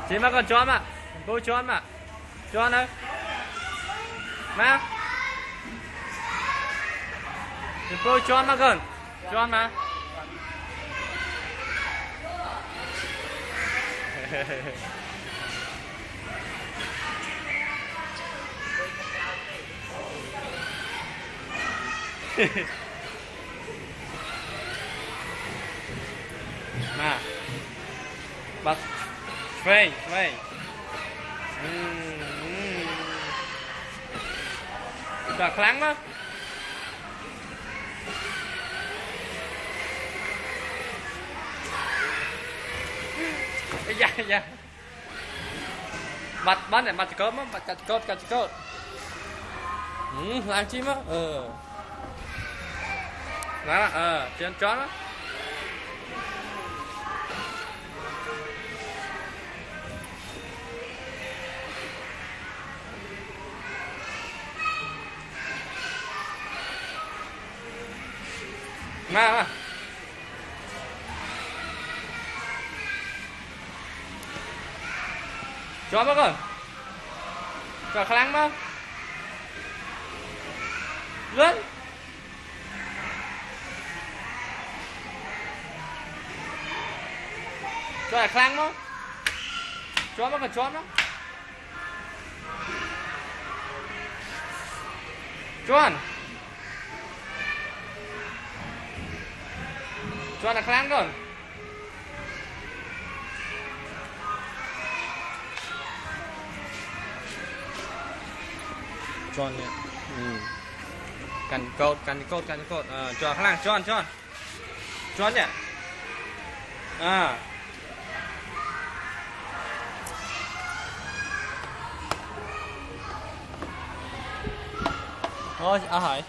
Chị mà còn cho mà. Cô cho mà. Cho nữa. Mà. Cô cho mà con. Cho mà. Mà. Bắt. Vem, vem. Đã kháng đó. Dạ, dạ. Bắt này, bắt cơm á, bắt cắt cốt. Làm chim á, Đó, trên chó đó. Mà. Cho bác ơi. Cho khả năng bác. Lên. Cho là khả năng bác. Cho bác cần cho nó. Cho anh. Cho là khả năng rồi. Cho nè. Cắn cột. Cho khả năng, cho nhỉ. Thôi, hỏi.